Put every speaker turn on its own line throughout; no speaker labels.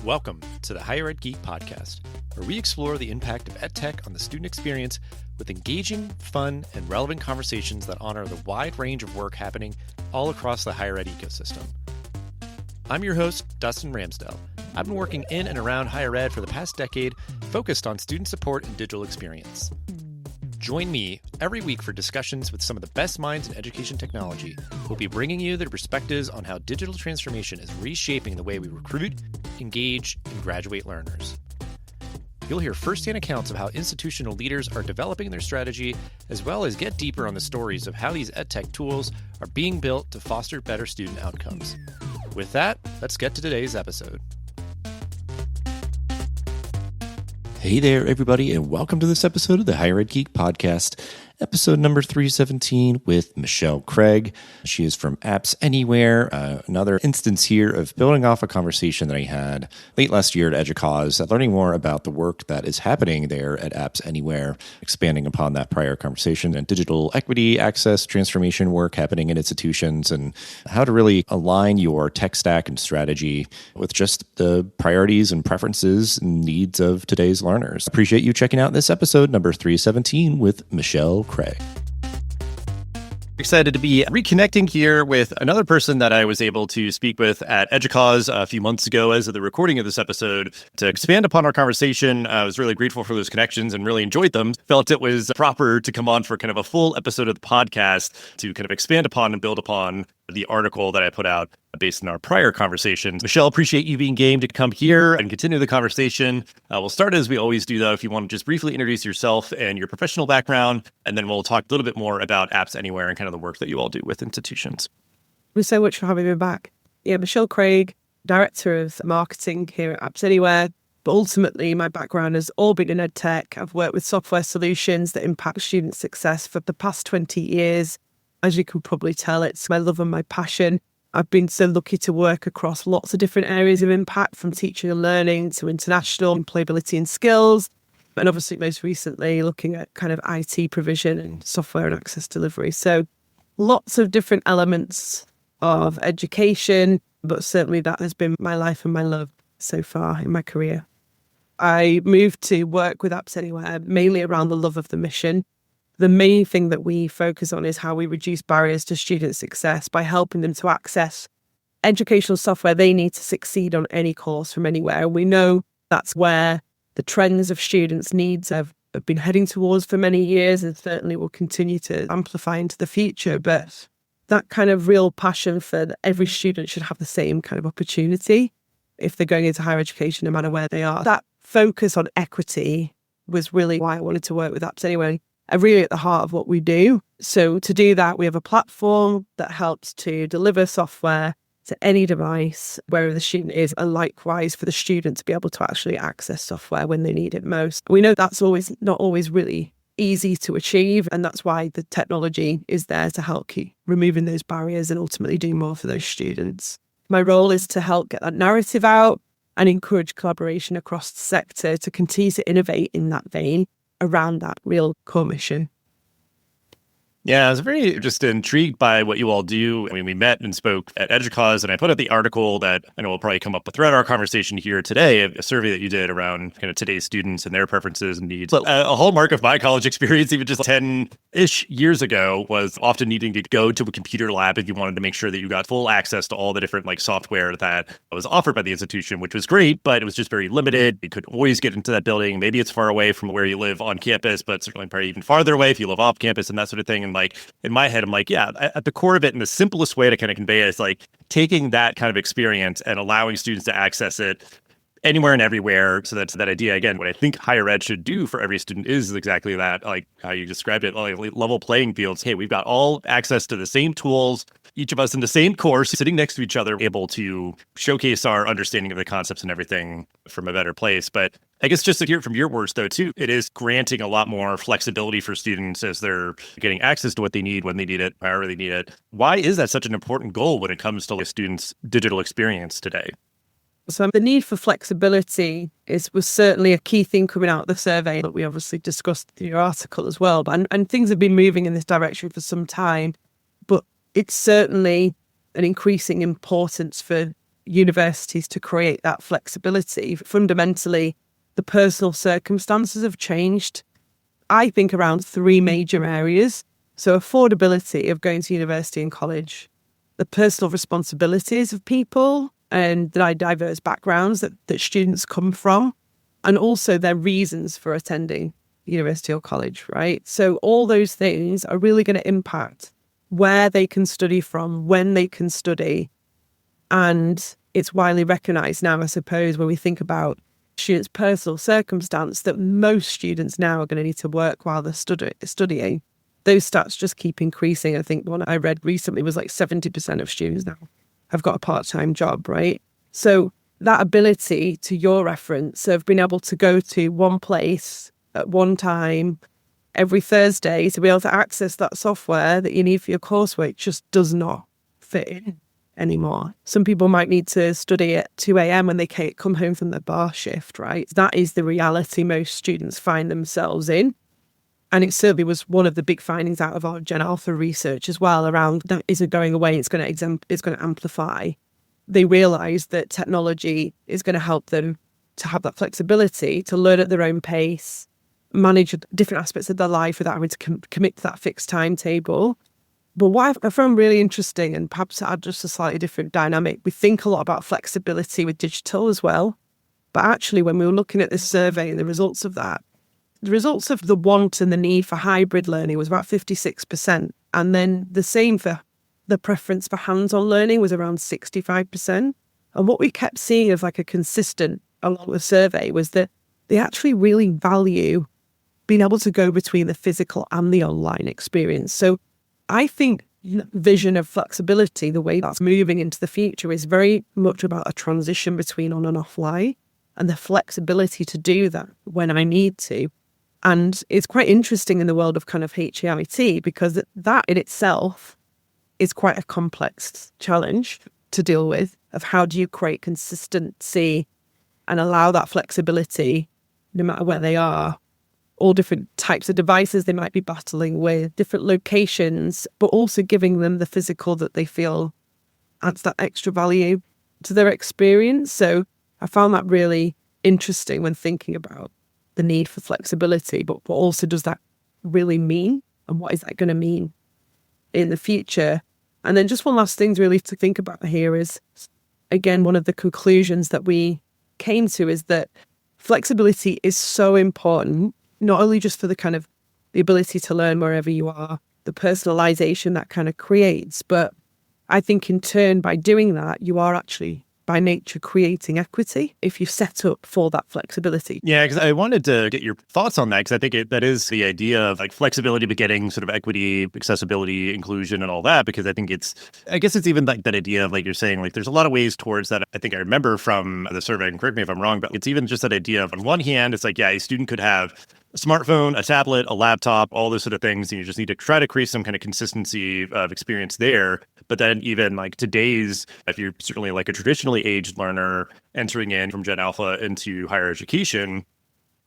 Welcome to the Higher Ed Geek Podcast, where we explore the impact of EdTech on the student experience with engaging, fun, and relevant conversations that honor the wide range of work happening all across the higher ed ecosystem. I'm your host, Dustin Ramsdell. I've been working in and around higher ed for the past decade, focused on student support and digital experience. Join me every week for discussions with some of the best minds in education technology who will be bringing you their perspectives on how digital transformation is reshaping the way we recruit, engage, and graduate learners. You'll hear firsthand accounts of how institutional leaders are developing their strategy, as well as get deeper on the stories of how these EdTech tools are being built to foster better student outcomes. With that, let's get to today's episode. Hey there, everybody, and welcome to this episode of the Higher Ed Geek Podcast, episode number 317 with Michelle Craig. She is from AppsAnywhere, another instance here of building off a conversation that I had late last year at EDUCAUSE, learning more about the work that is happening there at AppsAnywhere, expanding upon that prior conversation and digital equity, access, transformation work happening in institutions, and how to really align your tech stack and strategy with just the priorities and preferences and needs of today's learners. Appreciate you checking out this episode, number 317 with Michelle Craig. Excited to be reconnecting here with another person that I was able to speak with at EDUCAUSE a few months ago as of the recording of this episode. To expand upon our conversation, I was really grateful for those connections and really enjoyed them. Felt it was proper to come on for kind of a full episode of the podcast to kind of expand upon and build upon the article that I put out based on our prior conversations. Michelle, appreciate you being game to come here and continue the conversation. We'll start as we always do, though, if you want to just briefly introduce yourself and your professional background, and then we'll talk a little bit more about AppsAnywhere and kind of the work that you all do with institutions.
Thank you so much for having me back. Yeah, Michelle Craig, Director of Marketing here at AppsAnywhere. But ultimately, my background has all been in EdTech. I've worked with software solutions that impact student success for the past 20 years. As you can probably tell, it's my love and my passion. I've been so lucky to work across lots of different areas of impact, from teaching and learning to international employability and skills. And obviously, most recently, looking at kind of IT provision and software and access delivery. So lots of different elements of education, but certainly that has been my life and my love so far in my career. I moved to work with AppsAnywhere mainly around the love of the mission. The main thing that we focus on is how we reduce barriers to student success by helping them to access educational software they need to succeed on any course from anywhere. And we know that's where the trends of students' needs have been heading towards for many years, and certainly will continue to amplify into the future. But that kind of real passion for that every student should have the same kind of opportunity if they're going into higher education, no matter where they are. That focus on equity was really why I wanted to work with AppsAnywhere. Are really at the heart of what we do. So to do that, we have a platform that helps to deliver software to any device, wherever the student is, and likewise for the student to be able to actually access software when they need it most. We know that's not always really easy to achieve, and that's why the technology is there to help keep removing those barriers and ultimately do more for those students. My role is to help get that narrative out and encourage collaboration across the sector to continue to innovate in that vein around that real core mission.
Yeah, I was very just intrigued by what you all do. I mean, we met and spoke at EDUCAUSE, and I put out the article that I know will probably come up throughout our conversation here today, a survey that you did around kind of today's students and their preferences and needs. But a hallmark of my college experience, even just 10-ish years ago, was often needing to go to a computer lab if you wanted to make sure that you got full access to all the different software that was offered by the institution, which was great, but it was just very limited. You couldn't always get into that building. Maybe it's far away from where you live on campus, but certainly probably even farther away if you live off campus and that sort of thing. And in my head, I'm at the core of it, and the simplest way to kind of convey it is taking that kind of experience and allowing students to access it anywhere and everywhere. So that's that idea. Again, what I think higher ed should do for every student is exactly that, how you described it, level playing fields. Hey, we've got all access to the same tools, each of us in the same course, sitting next to each other, able to showcase our understanding of the concepts and everything from a better place. But I guess just to hear it from your words, though, too, it is granting a lot more flexibility for students as they're getting access to what they need, when they need it, however they need it. Why is that such an important goal when it comes to a student's digital experience today?
So the need for flexibility was certainly a key thing coming out of the survey that we obviously discussed in your article as well. And things have been moving in this direction for some time, but it's certainly an increasing importance for universities to create that flexibility. Fundamentally, the personal circumstances have changed, I think, around three major areas. So affordability of going to university and college, the personal responsibilities of people and the diverse backgrounds that students come from, and also their reasons for attending university or college, right? So all those things are really going to impact where they can study from, when they can study. And it's widely recognised now, I suppose, when we think about students' personal circumstance, that most students now are going to need to work while they're studying. Those stats just keep increasing. I think one I read recently was like 70% of students now have got a part-time job, right? So that ability, to your reference, of being able to go to one place at one time every Thursday to be able to access that software that you need for your coursework just does not fit in anymore. Some people might need to study at 2 a.m. when they come home from their bar shift, right? That is the reality most students find themselves in. And it certainly was one of the big findings out of our Gen Alpha research as well, around that isn't going away, it's going to amplify. They realise that technology is going to help them to have that flexibility, to learn at their own pace, manage different aspects of their life without having to commit to that fixed timetable. But what I found really interesting, and perhaps add just a slightly different dynamic, we think a lot about flexibility with digital as well. But actually, when we were looking at this survey and the results of that, the results of the want and the need for hybrid learning was about 56%. And then the same for the preference for hands-on learning was around 65%. And what we kept seeing as like a consistent along the survey was that they actually really value being able to go between the physical and the online experience. So I think vision of flexibility, the way that's moving into the future, is very much about a transition between on and offline and the flexibility to do that when I need to. And it's quite interesting in the world of kind of HEIT, because that in itself is quite a complex challenge to deal with, of how do you create consistency and allow that flexibility no matter where they are, all different types of devices they might be battling with, different locations, but also giving them the physical that they feel adds that extra value to their experience. So I found that really interesting when thinking about the need for flexibility, but what also does that really mean? And what is that going to mean in the future? And then just one last thing really to think about here is, again, one of the conclusions that we came to is that flexibility is so important, not only just for the kind of the ability to learn wherever you are, the personalization that kind of creates, but I think in turn, by doing that, you are actually by nature creating equity if you set up for that flexibility.
Yeah, because I wanted to get your thoughts on that, because I think that is the idea of like flexibility begetting sort of equity, accessibility, inclusion, and all that, because I guess it's even like that idea of, like you're saying, like there's a lot of ways towards that. I think I remember from the survey, and correct me if I'm wrong, but it's even just that idea of, on one hand, it's like, yeah, a student could have a smartphone, a tablet, a laptop, all those sort of things, and you just need to try to create some kind of consistency of experience there. But then even like today's, if you're certainly like a traditionally aged learner entering in from Gen Alpha into higher education,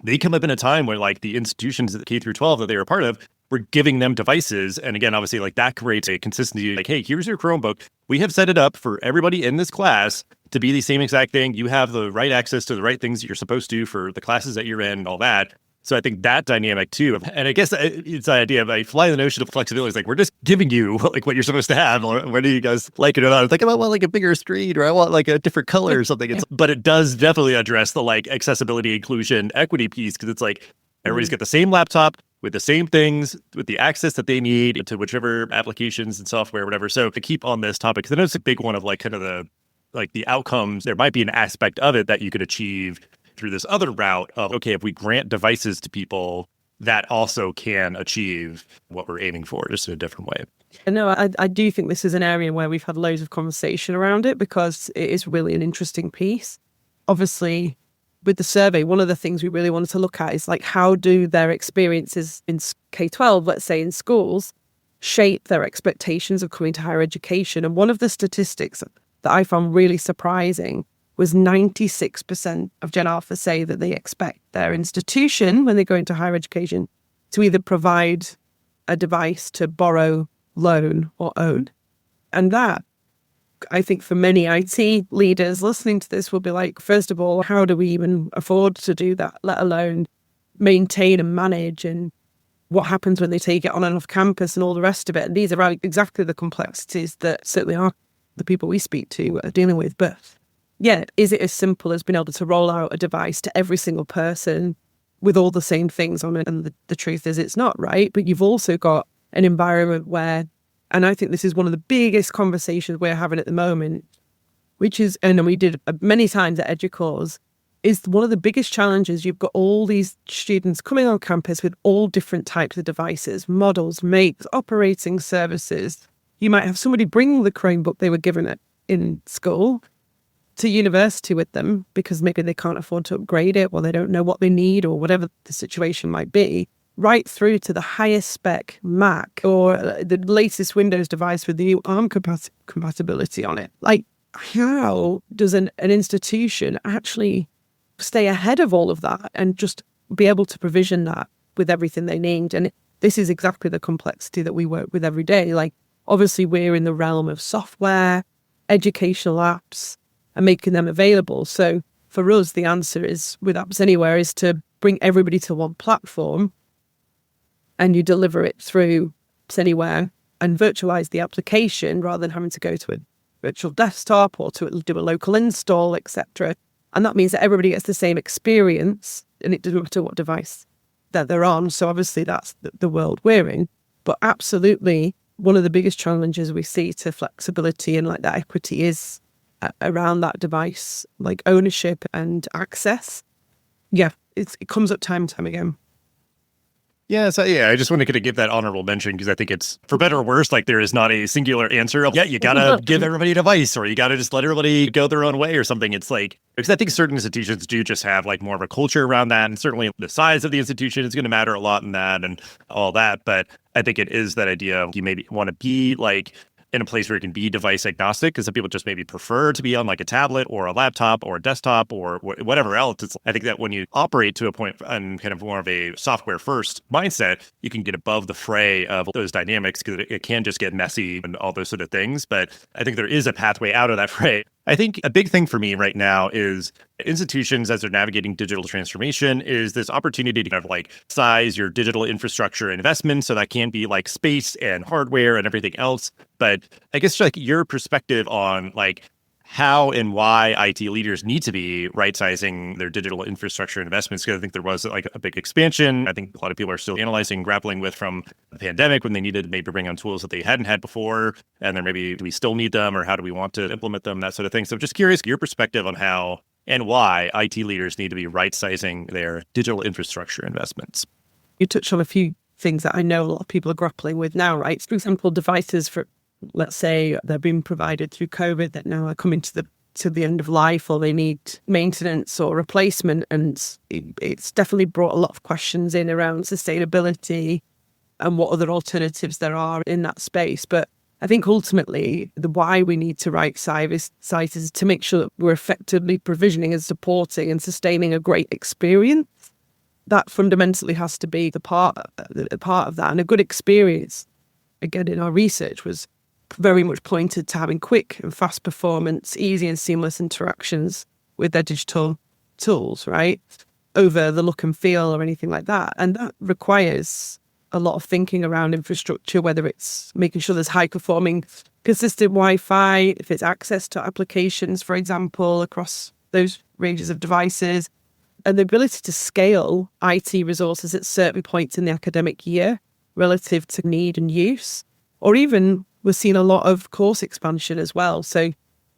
they come up in a time where like the institutions at K through 12 that they were a part of were giving them devices. And again, obviously like that creates a consistency, like, hey, here's your Chromebook. We have set it up for everybody in this class to be the same exact thing. You have the right access to the right things that you're supposed to for the classes that you're in and all that. So I think that dynamic too, and I guess it's the idea of, I fly the notion of flexibility. It's like, we're just giving you like what you're supposed to have. Or whether you guys like it or not, it's like, I want like a bigger screen, or I want like a different color or something. But it does definitely address the like accessibility, inclusion, equity piece, because it's like everybody's got the same laptop with the same things, with the access that they need to whichever applications and software, whatever. So to keep on this topic, because I know it's a big one of like kind of the outcomes. There might be an aspect of it that you could achieve through this other route of, okay, if we grant devices to people, that also can achieve what we're aiming for, just in a different way.
No, I do think this is an area where we've had loads of conversation around it, because it is really an interesting piece. Obviously, with the survey, one of the things we really wanted to look at is like, how do their experiences in K-12, let's say in schools, shape their expectations of coming to higher education? And one of the statistics that I found really surprising was 96% of Gen Alpha say that they expect their institution, when they go into higher education, to either provide a device to borrow, loan, or own. And that I think for many IT leaders listening to this will be like, first of all, how do we even afford to do that, let alone maintain and manage, and what happens when they take it on and off campus and all the rest of it. And these are exactly the complexities that certainly are the people we speak to are dealing with. But yeah, is it as simple as being able to roll out a device to every single person with all the same things on it? And the truth is it's not, right? But you've also got an environment where, and I think this is one of the biggest conversations we're having at the moment, which is, and we did many times at EduCause, is one of the biggest challenges. You've got all these students coming on campus with all different types of devices, models, makes, operating services. You might have somebody bring the Chromebook they were given it in school to university with them because maybe they can't afford to upgrade it or they don't know what they need or whatever the situation might be, right through to the highest spec Mac or the latest Windows device with the new ARM compatibility on it. Like, how does an institution actually stay ahead of all of that and just be able to provision that with everything they need? And this is exactly the complexity that we work with every day. Like, obviously, we're in the realm of software, educational apps, and making them available. So for us, the answer is with AppsAnywhere is to bring everybody to one platform, and you deliver it through AppsAnywhere and virtualize the application rather than having to go to a virtual desktop or to do a local install, etc. And that means that everybody gets the same experience, and it doesn't matter what device that they're on. So obviously that's the world we're in. But absolutely, one of the biggest challenges we see to flexibility and like that equity is around that device, like ownership and access. Yeah, it comes up time and time again.
Yeah, so yeah, I just want to kind of give that honorable mention because I think it's, for better or worse, like there is not a singular answer of, yeah, you got to give everybody a device or you got to just let everybody go their own way or something. It's like, because I think certain institutions do just have like more of a culture around that. And certainly the size of the institution is going to matter a lot in that and all that. But I think it is that idea of you maybe want to be like in a place where you can be device agnostic, because some people just maybe prefer to be on like a tablet or a laptop or a desktop or whatever else. I think that when you operate to a point and kind of more of a software first mindset, you can get above the fray of those dynamics because it can just get messy and all those sort of things. But I think there is a pathway out of that fray. I think a big thing for me right now is institutions, as they're navigating digital transformation, is this opportunity to kind of like size your digital infrastructure investment. So that can be like space and hardware and everything else. But I guess like your perspective on like how and why IT leaders need to be right-sizing their digital infrastructure investments, because I think there was like a big expansion. I think a lot of people are still analyzing, grappling with from the pandemic when they needed to maybe bring on tools that they hadn't had before. And then maybe do we still need them or how do we want to implement them, that sort of thing. So I'm just curious, your perspective on how and why IT leaders need to be right-sizing their digital infrastructure investments.
You touched on a few things that I know a lot of people are grappling with now, right? For example, devices for, let's say they're being provided through COVID that now are coming to the end of life or they need maintenance or replacement. And it's definitely brought a lot of questions in around sustainability and what other alternatives there are in that space. But I think ultimately the why we need to right size is to make sure that we're effectively provisioning and supporting and sustaining a great experience. That fundamentally has to be the part of that. And a good experience, again, in our research was very much pointed to having quick and fast performance, easy and seamless interactions with their digital tools, right? Over the look and feel or anything like that. And that requires a lot of thinking around infrastructure, whether it's making sure there's high performing, consistent Wi-Fi, if it's access to applications, for example, across those ranges of devices, and the ability to scale IT resources at certain points in the academic year relative to need and use. Or even we're seeing a lot of course expansion as well. So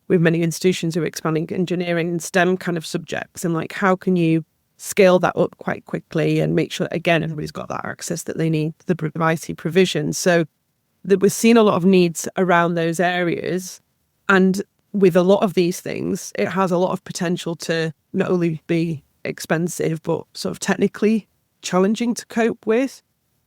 with many institutions who are expanding engineering and STEM kind of subjects, and like how can you scale that up quite quickly and make sure, again, everybody's got that access that they need, the IT provision. So that we're seeing a lot of needs around those areas. And with a lot of these things, it has a lot of potential to not only be expensive, but sort of technically challenging to cope with,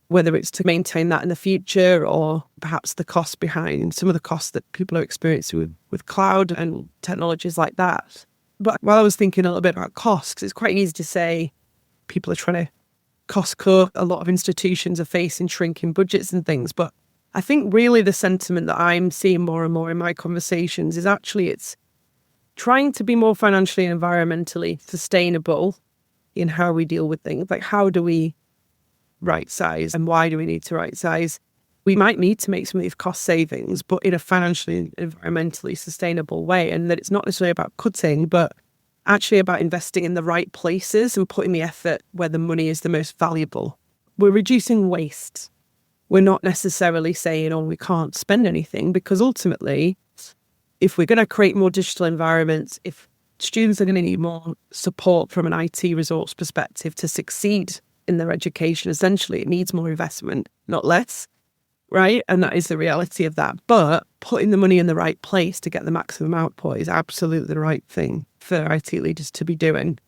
whether it's to maintain that in the future or perhaps the cost behind some of the costs that people are experiencing with cloud and technologies like that. But while I was thinking a little bit about costs, it's quite easy to say people are trying to cost cut. A lot of institutions are facing shrinking budgets and things. But I think really the sentiment that I'm seeing more and more in my conversations is actually it's trying to be more financially and environmentally sustainable in how we deal with things. Like, how do we right size and why do we need to right size? We might need to make some of these cost savings, but in a financially and environmentally sustainable way. And that it's not necessarily about cutting, but actually about investing in the right places and putting the effort where the money is the most valuable. We're reducing waste. We're not necessarily saying, oh, we can't spend anything, because ultimately, if we're going to create more digital environments, if students are going to need more support from an IT resource perspective to succeed in their education, essentially, it needs more investment, not less. Right? And that is the reality of that. But putting the money in the right place to get the maximum output is absolutely the right thing for IT leaders to be doing.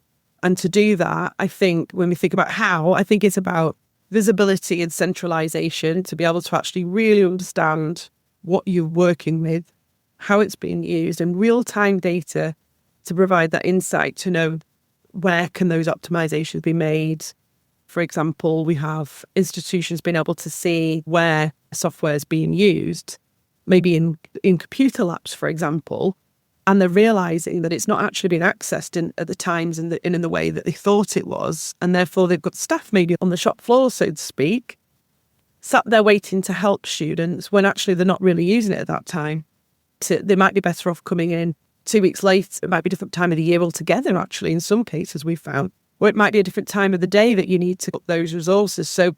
And to do that, I think when we think about how, I think it's about visibility and centralization, to be able to actually really understand what you're working with, how it's being used, and real-time data to provide that insight to know where can those optimizations be made. For example, we have institutions being able to see where software is being used, maybe in computer labs, for example, and they're realizing that it's not actually being accessed at the times and in the way that they thought it was. And therefore, they've got staff maybe on the shop floor, so to speak, sat there waiting to help students when actually they're not really using it at that time. They might be better off coming in 2 weeks later. It might be a different time of the year altogether, actually, in some cases we've found. Or it might be a different time of the day that you need to put those resources. So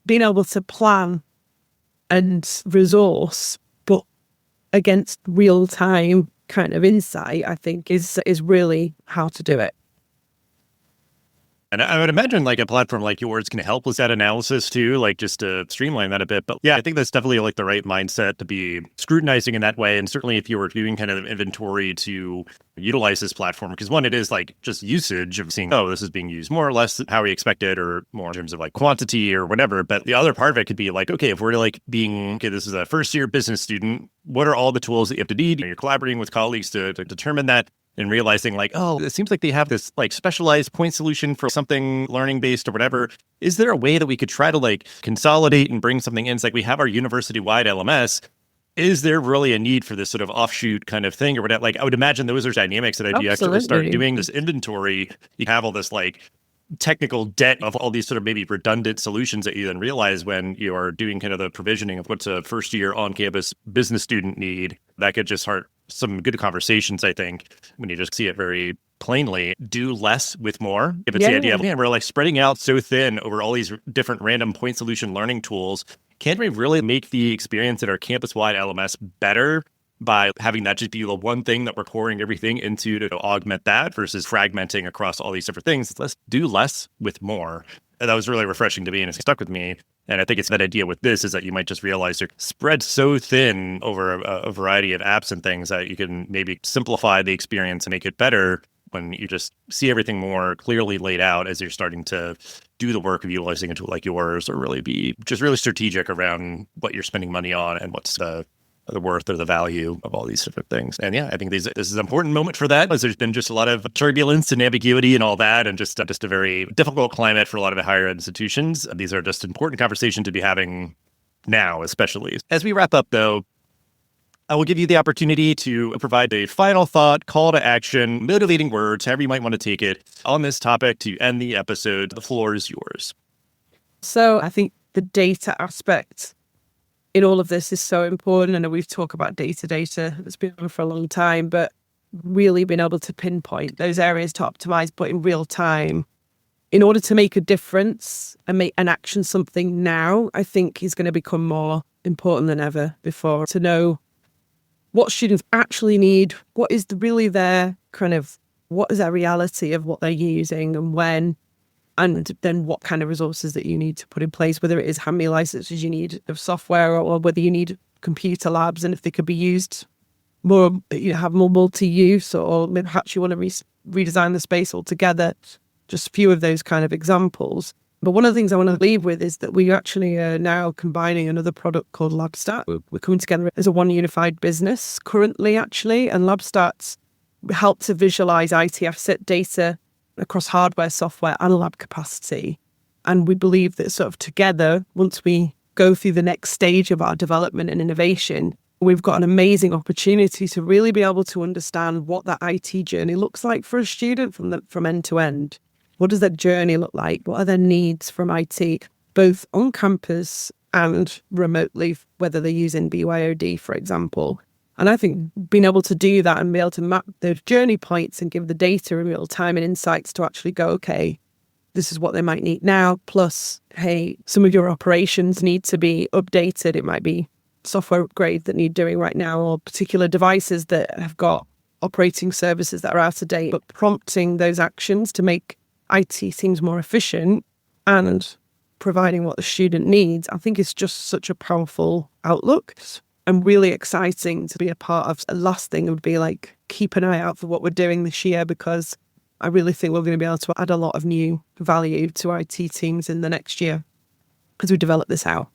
being able to plan and resource, but against real-time kind of insight, I think is really how to do it.
And I would imagine like a platform like yours can help with that analysis too, like just to streamline that a bit. But yeah, I think that's definitely like the right mindset to be scrutinizing in that way. And certainly if you were doing kind of inventory to utilize this platform, because one, it is like just usage of seeing, oh, this is being used more or less how we expected, or more in terms of like quantity or whatever. But the other part of it could be like, okay, if we're like being, okay, this is a first year business student, what are all the tools that you have to need? You're collaborating with colleagues to determine that. And realizing like, oh, it seems like they have this like specialized point solution for something learning based or whatever. Is there a way that we could try to like consolidate and bring something in? It's like we have our university-wide LMS. Is there really a need for this sort of offshoot kind of thing or whatever? Like I would imagine those are dynamics that if you actually start doing this inventory, you have all this like technical debt of all these sort of maybe redundant solutions that you then realize when you are doing kind of the provisioning of what's a first year on-campus business student need. That could just start some good conversations, I think, when you just see it very plainly. Do less with more. If it's the idea of, man, we're like spreading out so thin over all these different random point solution learning tools. Can we really make the experience at our campus-wide LMS better by having that just be the one thing that we're pouring everything into to augment that versus fragmenting across all these different things? Let's do less with more. And that was really refreshing to me and it's stuck with me. And I think it's that idea with this is that you might just realize you're spread so thin over a variety of apps and things that you can maybe simplify the experience and make it better when you just see everything more clearly laid out as you're starting to do the work of utilizing a tool like yours, or really be just really strategic around what you're spending money on and what's the worth or the value of all these different things. And yeah, I think this is an important moment for that, as there's been just a lot of turbulence and ambiguity and all that, and just a very difficult climate for a lot of the higher ed institutions. These are just important conversations to be having now, especially. As we wrap up, though, I will give you the opportunity to provide a final thought, call to action, motivating words, however you might want to take it, on this topic to end the episode. The floor is yours.
So I think the data aspect in all of this is so important. I know we've talked about data. It's been on for a long time, but really being able to pinpoint those areas to optimize, but in real time, in order to make a difference and make an action something now, I think is going to become more important than ever before, to know what students actually need, what is really their kind of, what is their reality of what they're using and when, and then what kind of resources that you need to put in place, whether it is how many licenses you need of software or whether you need computer labs and if they could be used more, have more multi-use, or perhaps you want to redesign the space altogether. Just a few of those kind of examples. But one of the things I want to leave with is that we actually are now combining another product called LabStat. We're coming together as a one unified business currently, actually, and LabStats help to visualize ITF data across hardware, software, and lab capacity. And we believe that sort of together, once we go through the next stage of our development and innovation, we've got an amazing opportunity to really be able to understand what that IT journey looks like for a student from end to end. What does that journey look like? What are their needs from IT, both on campus and remotely, whether they're using BYOD, for example. And I think being able to do that and be able to map those journey points and give the data in real time and insights to actually go, okay, this is what they might need now. Plus, hey, some of your operations need to be updated. It might be software upgrades that need doing right now, or particular devices that have got operating services that are out of date, but prompting those actions to make IT seems more efficient and providing what the student needs, I think is just such a powerful outlook and really exciting to be a part of. The last thing would be like, keep an eye out for what we're doing this year, because I really think we're going to be able to add a lot of new value to IT teams in the next year as we develop this out.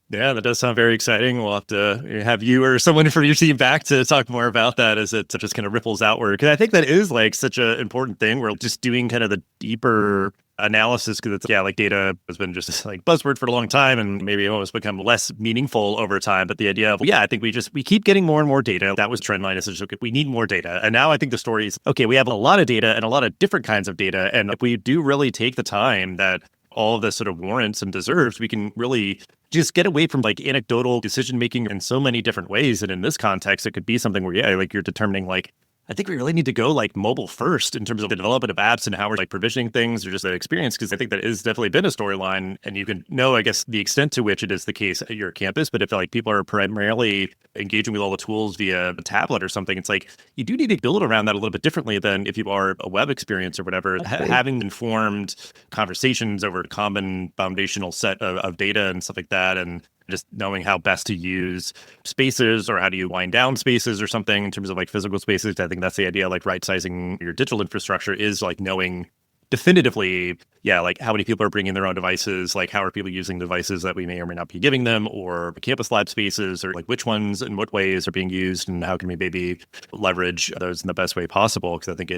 Yeah, that does sound very exciting. We'll have to have you or someone from your team back to talk more about that as it just kind of ripples outward. Because I think that is like such an important thing. We're just doing kind of the deeper analysis, because it's, like data has been just like buzzword for a long time and maybe almost become less meaningful over time. But the idea of, I think we keep geting more and more data. That was trend line, is okay, we need more data. And now I think the story is, okay, we have a lot of data and a lot of different kinds of data. And if we do really take the time that all of this sort of warrants and deserves, we can really just get away from like anecdotal decision making in so many different ways. And in this context, it could be something where, like you're determining like, I think we really need to go like mobile first in terms of the development of apps and how we're like provisioning things or just the experience, because I think that has definitely been a storyline. And you can know, I guess, the extent to which it is the case at your campus. But if like people are primarily engaging with all the tools via a tablet or something, it's like you do need to build around that a little bit differently than if you are a web experience or whatever. Having informed conversations over a common foundational set of data and stuff like that, and just knowing how best to use spaces or how do you wind down spaces or something in terms of like physical spaces. I think that's the idea, like right sizing your digital infrastructure is like knowing definitively, like how many people are bringing their own devices, like how are people using devices that we may or may not be giving them, or campus lab spaces, or like which ones and what ways are being used and how can we maybe leverage those in the best way possible. Because I think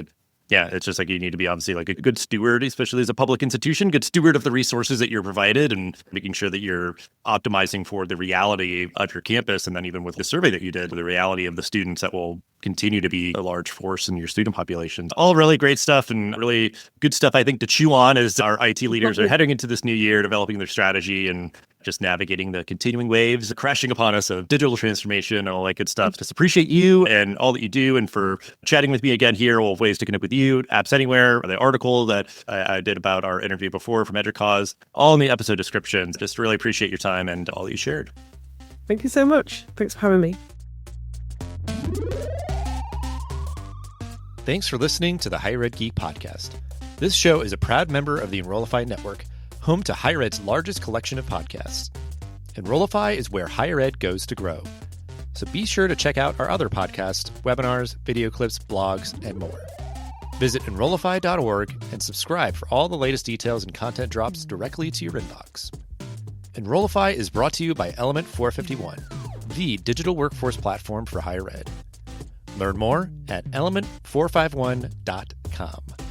it's just like you need to be obviously like a good steward, especially as a public institution, good steward of the resources that you're provided and making sure that you're optimizing for the reality of your campus. And then even with the survey that you did, the reality of the students that will continue to be a large force in your student population. All really great stuff and really good stuff, I think, to chew on as our IT leaders are heading into this new year, developing their strategy and just navigating the continuing waves crashing upon us of digital transformation and all that good stuff. Just appreciate you and all that you do, and for chatting with me again here. We'll have ways to connect with you, AppsAnywhere, the article that I did about our interview before from EdTech, all in the episode descriptions. Just really appreciate your time and all that you shared.
Thank you so much. Thanks for having me.
Thanks for listening to the Higher Ed Geek podcast. This show is a proud member of the Enrollify Network, home to Higher Ed's largest collection of podcasts. Enrollify is where higher ed goes to grow. So be sure to check out our other podcasts, webinars, video clips, blogs, and more. Visit enrollify.org and subscribe for all the latest details and content drops directly to your inbox. Enrollify is brought to you by Element 451, the digital workforce platform for higher ed. Learn more at element451.com.